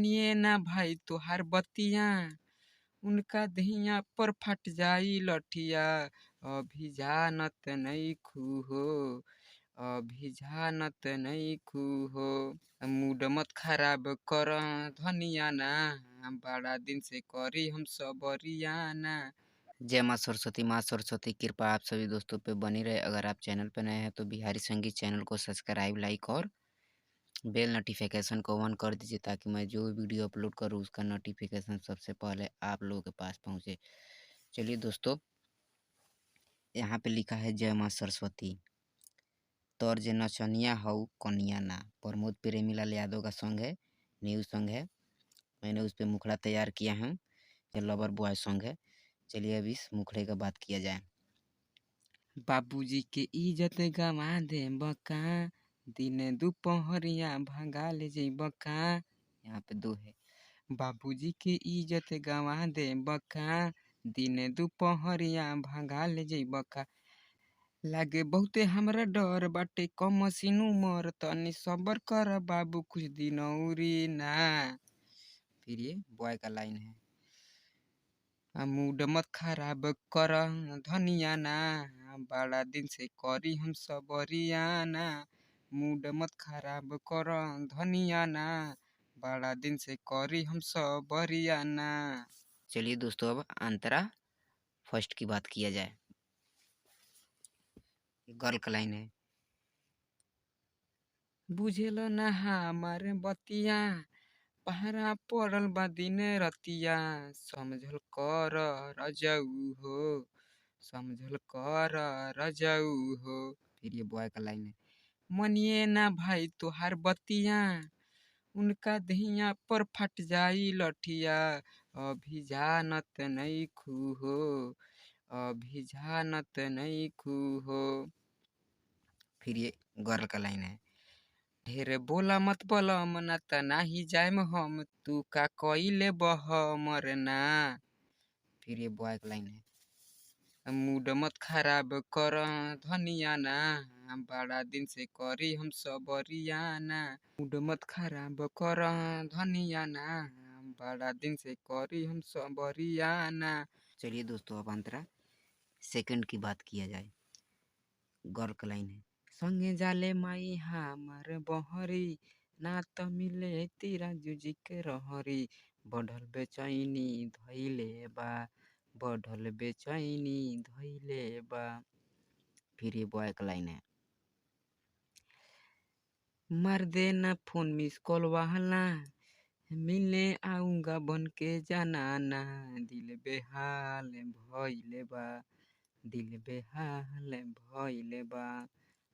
मनिए ना भाई तोहार बतिया, उनका दहिया पर फट जाई लठिया। अभी जानत नइखू हो, अभी जानत नइखू हो। मूड मत खराब कर धनिया ना, बड़ा दिन से करी हम सबरियाना। जय माँ सरस्वती। माँ सरस्वती कृपा आप सभी दोस्तों पे बनी रहे। अगर आप चैनल पे नए हैं तो बिहारी संगीत चैनल को सब्सक्राइब, लाइक और बेल नोटिफिकेशन को ऑन कर दीजिए, ताकि मैं जो वीडियो अपलोड करूँ उसका नोटिफिकेशन सबसे पहले आप लोगों के पास पहुँचे। चलिए दोस्तों, यहाँ पे लिखा है जय माँ सरस्वती। तोर जे नचनिया हऊ कनिया ना, प्रमोद प्रेमीलाल यादव का सॉन्ग है, न्यू सॉन्ग है। मैंने उस पर मुखड़ा तैयार किया हूँ, ये लवर बॉय सॉन्ग है। चलिए अब इस मुखड़े का बात किया जाए। बाबूजी के इज्जत गवा दे बका, दिन दोपहरिया भगा ले जइबका। यहाँ पे दो है। बाबूजी के इज्जत गवा दे बका, दिन दोपहरिया भगा ले जइबका। लागे बहुते हमरा डर बाटे, कम मसीनू मर तनी सबर कर बाबू कुछ दिन औरी ना। फिर ये बॉय का लाइन है। मूड मत खराब कर धनिया ना, बड़ा दिन से करी हम सबरियाना। मूड मत खराब कर धनिया ना, बड़ा दिन से करी हम सबरियाना। चलिए दोस्तों, अब अंतरा फर्स्ट की बात किया जाए। गर्ल का लाइन है। बुझेल ना हमारे बतिया, पहरा पड़ल बा दिन रतिया। समझल कर रजऊ हो, समझल कर रजऊ हो। फिर ये बॉय का लाइन है। मनिए ना भाई तोहार बतिया, उनका दहिया पर फट जाई लठिया। अभी जानत नइखू हो, अभी जानत नइखू हो। फिर ये गर्ल का लाइन है। ढेर बोला मत बलम ना त नाही जायम हम, तू का कइले बह मरना। फिर ये बॉय का लाइन है। मूड मत खराब कर धनिया ना, बड़ा दिन से करी हम सबरियाना। मूड मत खराब कर धनिया ना, बड़ा दिन से करी हम सबरियाना। चलिए दोस्तों, अब अंतरा सेकंड की बात किया जाए। गर्ल का लाइन है। संगे जाले माई हमार बहरी, ना त मिले तीरा जुजी के रहरी। बढ़ल बेचैनी धैले बा, बढ़ल बेचैनी धैले बा। फिर ये बॉय का लाइन है। मार देना फोन मिस कॉल वाला, मिलने आऊंगा बन के जनाना। दिल बेहाल भइले बा, दिल बेहाल भइले बा।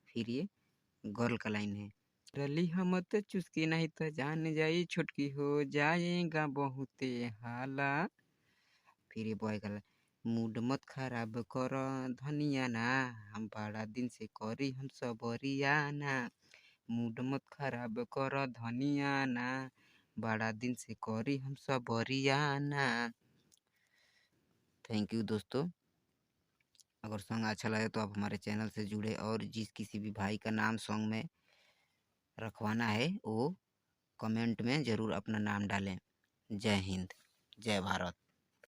फिर ये गर्ल का लाइन है। रली हम तो चुस्की नहीं तो जान जाई छुटकी, हो जाएगा बहुते हाला। फिर ये बॉय का लाइन। मूड मत खराब कर धनिया ना, हम बड़ा दिन से करी हम सबरियाना। मूड मत खराब कर धनिया ना, बड़ा दिन से करी हम सबरियाना। थैंक यू दोस्तों। अगर सॉन्ग अच्छा लगे तो आप हमारे चैनल से जुड़े, और जिस किसी भी भाई का नाम सॉन्ग में रखवाना है वो कमेंट में ज़रूर अपना नाम डालें। जय हिंद, जय भारत।